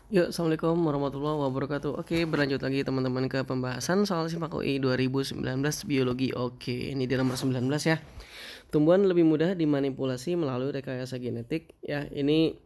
Yuk, Assalamualaikum warahmatullahi wabarakatuh. Oke, berlanjut lagi teman-teman ke pembahasan soal SIMAK UI 2019 Biologi. Oke, ini di nomor 19 ya. Tumbuhan lebih mudah dimanipulasi melalui rekayasa genetik. Ya, ini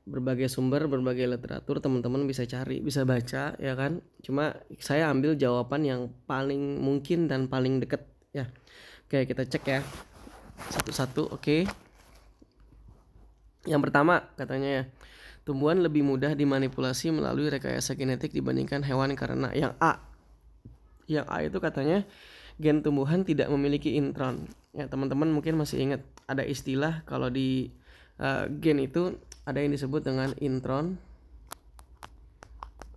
berbagai sumber, berbagai literatur teman-teman bisa cari, bisa baca ya kan. Cuma saya ambil jawaban yang paling mungkin dan paling dekat ya. Oke, kita cek ya. Satu-satu, oke. Yang pertama katanya ya, tumbuhan lebih mudah dimanipulasi melalui rekayasa genetik dibandingkan hewan karena yang A. Yang A itu katanya gen tumbuhan tidak memiliki intron. Ya, teman-teman mungkin masih ingat ada istilah kalau di gen itu ada yang disebut dengan intron,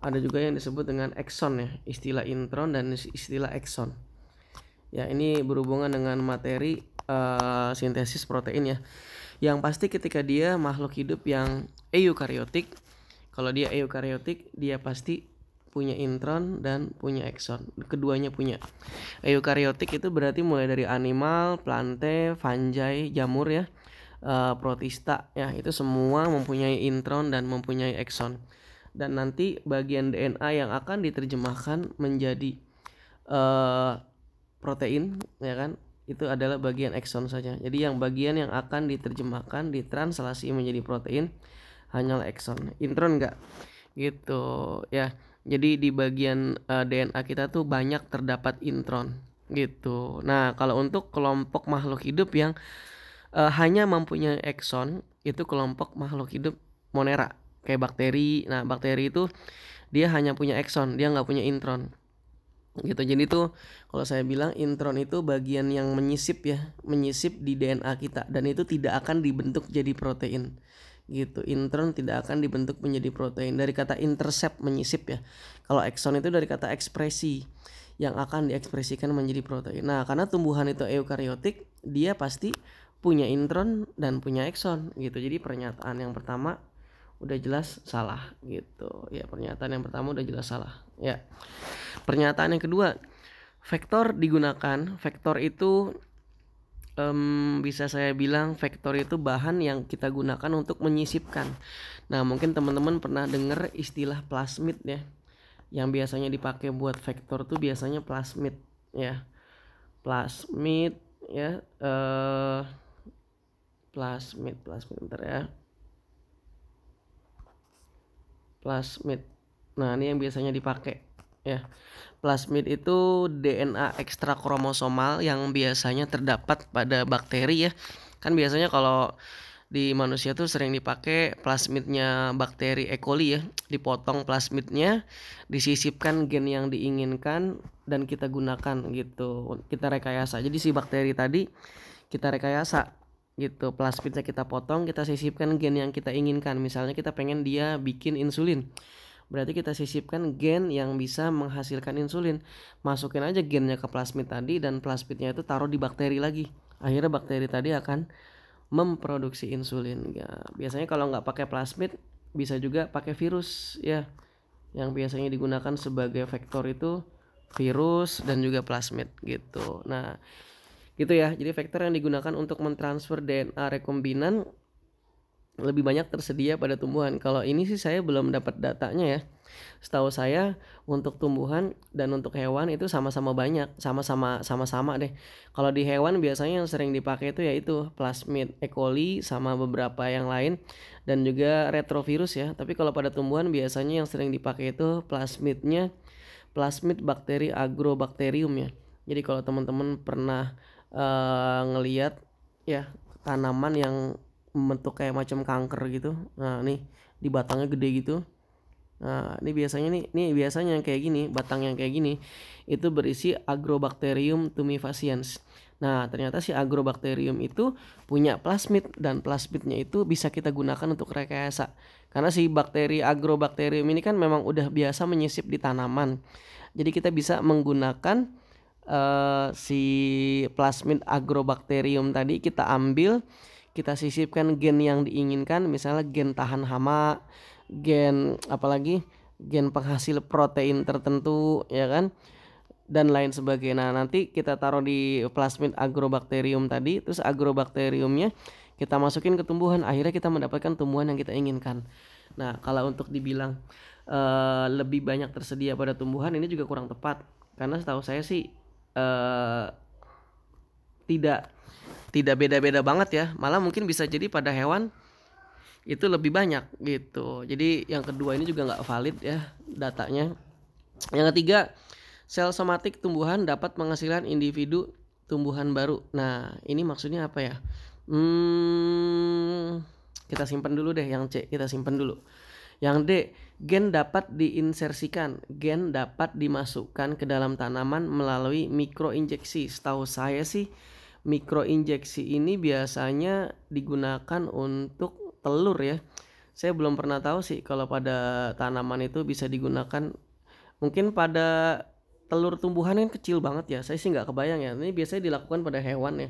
ada juga yang disebut dengan exon ya, istilah intron dan istilah exon. Ya, ini berhubungan dengan materi sintesis protein ya. Yang pasti ketika dia makhluk hidup yang eukariotik, kalau dia eukariotik dia pasti punya intron dan punya exon. Keduanya punya. Eukariotik itu berarti mulai dari animal, plante, fungi, jamur ya, protista ya, itu semua mempunyai intron dan mempunyai exon. Dan nanti bagian DNA yang akan diterjemahkan menjadi protein ya kan, itu adalah bagian exon saja. Jadi yang bagian yang akan diterjemahkan ditranslasi menjadi protein hanyalah exon, intron enggak gitu ya. Jadi di bagian DNA kita tuh banyak terdapat intron gitu. Nah, kalau untuk kelompok makhluk hidup yang hanya mempunyai exon, itu kelompok makhluk hidup monera kayak bakteri. Nah, bakteri itu dia hanya punya exon, dia nggak punya intron gitu. Jadi tuh kalau saya bilang intron itu bagian yang menyisip ya, menyisip di DNA kita, dan itu tidak akan dibentuk jadi protein gitu. Intron tidak akan dibentuk menjadi protein, dari kata intercept, menyisip ya. Kalau exon itu dari kata ekspresi, yang akan diekspresikan menjadi protein. Nah, karena tumbuhan itu eukariotik, dia pasti punya intron dan punya exon gitu. Jadi pernyataan yang pertama udah jelas salah gitu ya. Pernyataan yang pertama udah jelas salah ya. Pernyataan yang kedua, vektor digunakan. Vektor itu bisa saya bilang vektor itu bahan yang kita gunakan untuk menyisipkan. Nah, mungkin teman-teman pernah dengar istilah plasmid ya. Yang biasanya dipakai buat vektor tuh biasanya plasmid ya. Plasmid ya, plasmid bentar ya. Plasmid. Nah, ini yang biasanya dipakai ya. Plasmid itu DNA ekstra kromosomal yang biasanya terdapat pada bakteri ya. Kan biasanya kalau di manusia tuh sering dipakai plasmidnya bakteri E. coli ya. Dipotong plasmidnya, disisipkan gen yang diinginkan dan kita gunakan gitu. Kita rekayasa. Jadi si bakteri tadi kita rekayasa gitu. Plasmidnya kita potong, kita sisipkan gen yang kita inginkan. Misalnya kita pengen dia bikin insulin, berarti kita sisipkan gen yang bisa menghasilkan insulin. Masukin aja gennya ke plasmid tadi, dan plasmidnya itu taruh di bakteri lagi. Akhirnya bakteri tadi akan memproduksi insulin ya. Biasanya kalau nggak pakai plasmid, bisa juga pakai virus ya. Yang biasanya digunakan sebagai vektor itu virus dan juga plasmid gitu. Nah, gitu ya. Jadi vektor yang digunakan untuk mentransfer DNA rekombinan lebih banyak tersedia pada tumbuhan. Kalau ini sih saya belum dapat datanya ya. Setahu saya untuk tumbuhan dan untuk hewan itu sama-sama banyak, sama-sama deh. Kalau di hewan biasanya yang sering dipakai itu yaitu plasmid E. coli sama beberapa yang lain, dan juga retrovirus ya. Tapi kalau pada tumbuhan biasanya yang sering dipakai itu plasmidnya plasmid bakteri agrobacterium ya. Jadi kalau teman-teman pernah ngelihat ya tanaman yang membentuk kayak macam kanker gitu, nah nih di batangnya gede gitu. Nah, ini biasanya yang kayak gini, batang yang kayak gini itu berisi Agrobacterium tumefaciens. Nah, ternyata si Agrobacterium itu punya plasmid, dan plasmidnya itu bisa kita gunakan untuk rekayasa. Karena si bakteri Agrobacterium ini kan memang udah biasa menyisip di tanaman. Jadi kita bisa menggunakan si plasmid Agrobacterium tadi, kita ambil, kita sisipkan gen yang diinginkan, misalnya gen tahan hama, gen apalagi gen penghasil protein tertentu ya kan, dan lain sebagainya. Nah, nanti kita taruh di plasmid agrobacterium tadi, terus agrobacteriumnya kita masukin ke tumbuhan, akhirnya kita mendapatkan tumbuhan yang kita inginkan. Nah, kalau untuk dibilang lebih banyak tersedia pada tumbuhan ini juga kurang tepat, karena setahu saya sih eh, tidak tidak beda-beda banget ya, malah mungkin bisa jadi pada hewan itu lebih banyak gitu. Jadi yang kedua ini juga nggak valid ya datanya. Yang ketiga, sel somatik tumbuhan dapat menghasilkan individu tumbuhan baru. Nah, ini maksudnya apa ya? Kita simpan dulu deh yang C, kita simpan dulu. Yang D, gen dapat diinsersikan, gen dapat dimasukkan ke dalam tanaman melalui mikroinjeksi. Setahu saya sih mikroinjeksi ini biasanya digunakan untuk telur ya. Saya belum pernah tahu sih kalau pada tanaman itu bisa digunakan. Mungkin pada telur tumbuhan kan kecil banget ya. Saya sih nggak kebayang ya. Ini biasanya dilakukan pada hewan ya.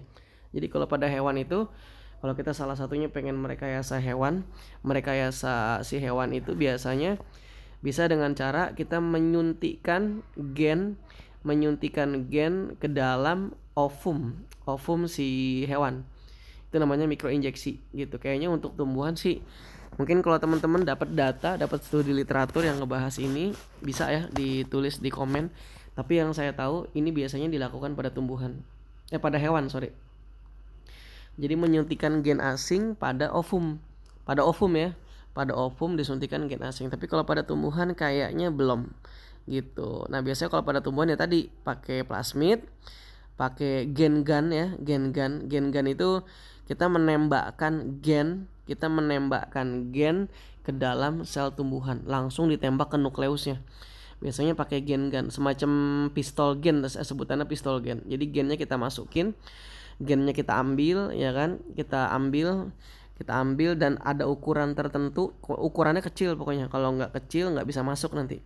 Jadi kalau pada hewan itu, kalau kita salah satunya pengen merekayasa hewan, merekayasa si hewan itu biasanya bisa dengan cara kita menyuntikkan gen ke dalam ovum si hewan. Itu namanya mikroinjeksi gitu. Kayaknya untuk tumbuhan sih mungkin kalau teman-teman dapat data, dapat studi literatur yang ngebahas ini, bisa ya ditulis di komen. Tapi yang saya tahu ini biasanya dilakukan pada tumbuhan. Pada hewan, sorry. Jadi menyuntikkan gen asing pada ovum. Pada ovum ya. Pada ovum disuntikan gen asing. Tapi kalau pada tumbuhan kayaknya belum gitu. Nah, biasanya kalau pada tumbuhan ya tadi pakai plasmid, pakai gen gun ya, gen gun itu kita menembakkan gen ke dalam sel tumbuhan, langsung ditembak ke nukleusnya. Biasanya pakai gen gun, semacam pistol gen, sebutannya pistol gen. Jadi gennya kita masukin, gennya kita ambil ya kan, kita ambil dan ada ukuran tertentu, ukurannya kecil pokoknya. Kalau nggak kecil nggak bisa masuk nanti.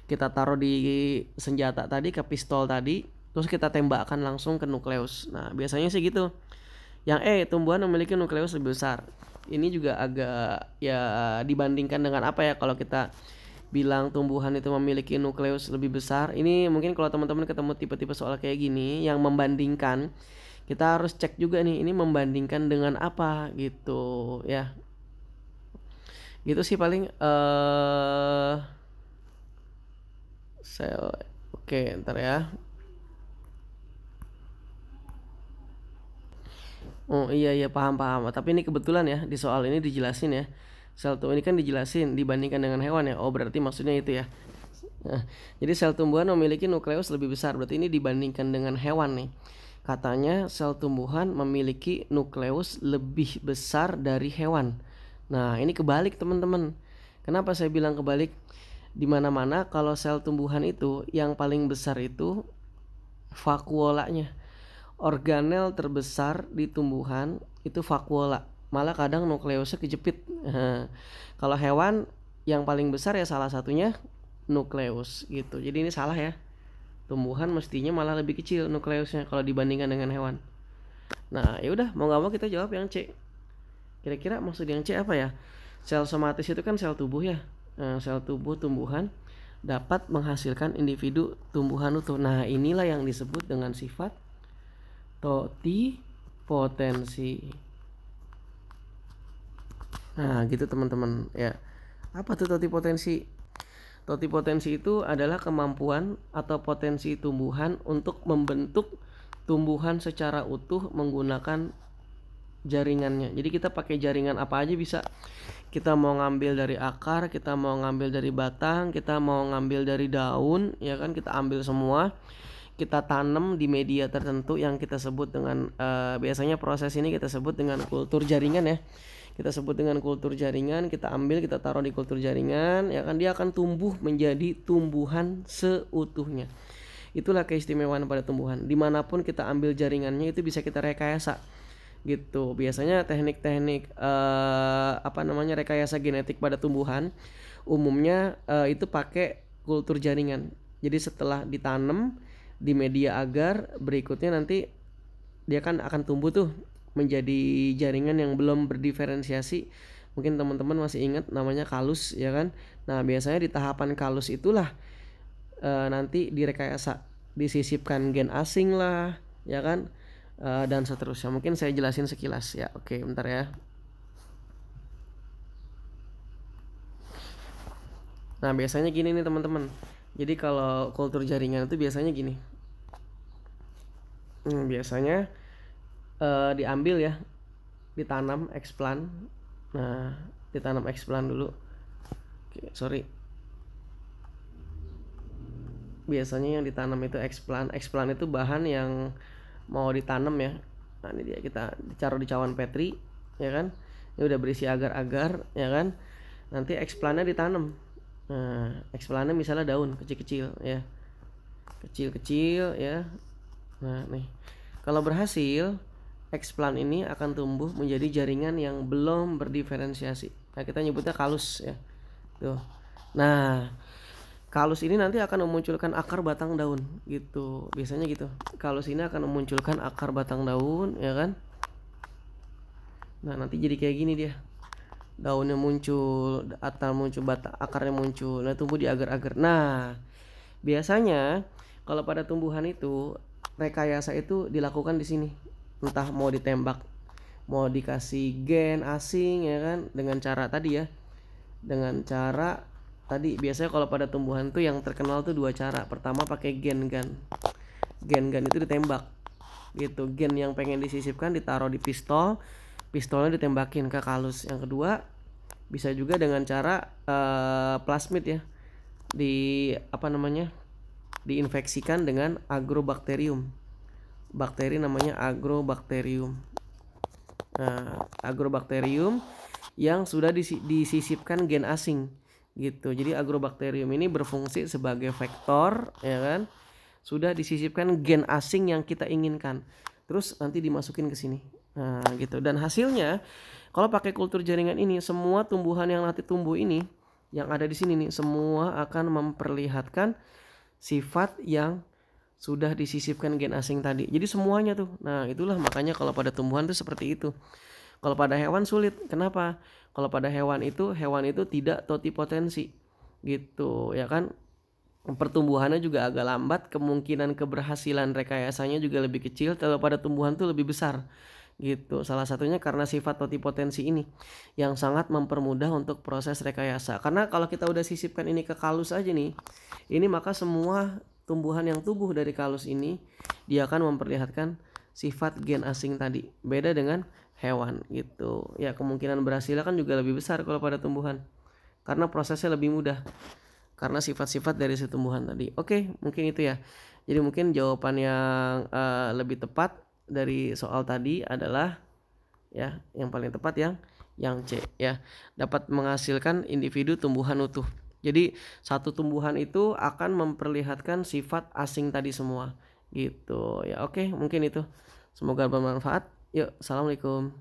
Kita taruh di senjata tadi, ke pistol tadi, terus kita tembakkan langsung ke nukleus. Nah, biasanya sih gitu. Yang tumbuhan memiliki nukleus lebih besar. Ini juga agak ya dibandingkan dengan apa ya, kalau kita bilang tumbuhan itu memiliki nukleus lebih besar. Ini mungkin kalau teman-teman ketemu tipe-tipe soal kayak gini yang membandingkan, kita harus cek juga nih, ini membandingkan dengan apa gitu ya. Gitu sih paling sel. Oke, ntar ya. Oh iya paham. Tapi ini kebetulan ya di soal ini dijelasin ya. Sel tumbuhan ini kan dijelasin dibandingkan dengan hewan ya. Oh berarti maksudnya itu ya. Nah, jadi sel tumbuhan memiliki nukleus lebih besar. Berarti ini dibandingkan dengan hewan nih. Katanya sel tumbuhan memiliki nukleus lebih besar dari hewan. Nah ini kebalik teman-teman. Kenapa saya bilang kebalik? Dimana-mana kalau sel tumbuhan itu yang paling besar itu vakuolanya. Organel terbesar di tumbuhan itu vakuola, malah kadang nukleusnya kejepit. Kalau hewan yang paling besar ya salah satunya nukleus gitu. Jadi ini salah ya. Tumbuhan mestinya malah lebih kecil nukleusnya kalau dibandingkan dengan hewan. Nah, ya udah, mau nggak mau kita jawab yang C. Kira-kira maksud yang C apa ya? Sel somatis itu kan sel tubuh ya. Sel tubuh tumbuhan dapat menghasilkan individu tumbuhan utuh. Nah, inilah yang disebut dengan sifat totipotensi. Nah gitu teman-teman ya. Apa tuh totipotensi? Totipotensi itu adalah kemampuan atau potensi tumbuhan untuk membentuk tumbuhan secara utuh menggunakan jaringannya. Jadi kita pakai jaringan apa aja bisa. Kita mau ngambil dari akar, kita mau ngambil dari batang, kita mau ngambil dari daun, ya kan, kita ambil semua. Kita tanam di media tertentu yang kita sebut dengan biasanya proses ini kita sebut dengan kultur jaringan ya. Kita sebut dengan kultur jaringan, kita ambil, kita taruh di kultur jaringan, ya kan, dia akan tumbuh menjadi tumbuhan seutuhnya. Itulah keistimewaan pada tumbuhan. Dimanapun kita ambil jaringannya itu bisa kita rekayasa gitu. Biasanya teknik-teknik rekayasa genetik pada tumbuhan umumnya itu pakai kultur jaringan. Jadi setelah ditanam di media agar, berikutnya nanti dia kan akan tumbuh tuh menjadi jaringan yang belum berdiferensiasi. Mungkin teman-teman masih ingat namanya kalus ya kan. Nah biasanya di tahapan kalus itulah nanti direkayasa, disisipkan gen asing lah ya kan, dan seterusnya. Mungkin saya jelasin sekilas ya. Oke bentar ya. Nah biasanya gini nih teman-teman, jadi kalau kultur jaringan itu biasanya gini. Biasanya diambil ya, ditanam explant. Nah ditanam explant dulu. Oke, sorry, biasanya yang ditanam itu explant. Explant itu bahan yang mau ditanam ya. Nah ini dia, kita ditaruh di cawan petri ya kan, ini udah berisi agar-agar ya kan, nanti explantnya ditanam. Nah explantnya misalnya daun kecil-kecil ya, kecil-kecil ya. Nah nih, kalau berhasil explant ini akan tumbuh menjadi jaringan yang belum berdiferensiasi. Nah kita nyebutnya kalus ya tuh. Nah kalus ini nanti akan memunculkan akar batang daun gitu, biasanya gitu. Kalus ini akan memunculkan akar batang daun ya kan. Nah nanti jadi kayak gini dia, daunnya muncul, atau muncul batang, akarnya muncul, nah tumbuh di agar-agar. Nah biasanya kalau pada tumbuhan itu rekayasa itu dilakukan di sini, entah mau ditembak, mau dikasih gen asing ya kan, dengan cara tadi ya, dengan cara tadi. Biasanya kalau pada tumbuhan tuh yang terkenal tuh dua cara. Pertama pakai gen gun. Gen gun itu ditembak gitu. Gen yang pengen disisipkan ditaruh di pistol, pistolnya ditembakin ke kalus. Yang kedua bisa juga dengan cara plasmid ya, di apa namanya, diinfeksikan dengan agrobakterium. Bakteri namanya agrobakterium. Nah, agrobakterium yang sudah disisipkan gen asing gitu. Jadi agrobakterium ini berfungsi sebagai vektor ya kan, sudah disisipkan gen asing yang kita inginkan, terus nanti dimasukin ke sini. Nah gitu, dan hasilnya kalau pakai kultur jaringan ini, semua tumbuhan yang nanti tumbuh ini yang ada di sini nih, semua akan memperlihatkan sifat yang sudah disisipkan gen asing tadi. Jadi semuanya tuh. Nah itulah makanya kalau pada tumbuhan tuh seperti itu. Kalau pada hewan sulit. Kenapa? Kalau pada hewan itu tidak totipotensi gitu ya kan. Pertumbuhannya juga agak lambat, kemungkinan keberhasilan rekayasanya juga lebih kecil. Kalau pada tumbuhan tuh lebih besar gitu. Salah satunya karena sifat totipotensi ini yang sangat mempermudah untuk proses rekayasa. Karena kalau kita udah sisipkan ini ke kalus aja nih, ini maka semua tumbuhan yang tumbuh dari kalus ini dia akan memperlihatkan sifat gen asing tadi. Beda dengan hewan gitu. Ya kemungkinan berhasilnya kan juga lebih besar kalau pada tumbuhan, karena prosesnya lebih mudah karena sifat-sifat dari si tumbuhan tadi. Oke, mungkin itu ya. Jadi mungkin jawaban yang lebih tepat dari soal tadi adalah ya, yang paling tepat yang C ya, dapat menghasilkan individu tumbuhan utuh. Jadi satu tumbuhan itu akan memperlihatkan sifat asing tadi semua gitu ya. Oke, mungkin itu. Semoga bermanfaat. Yuk, assalamualaikum.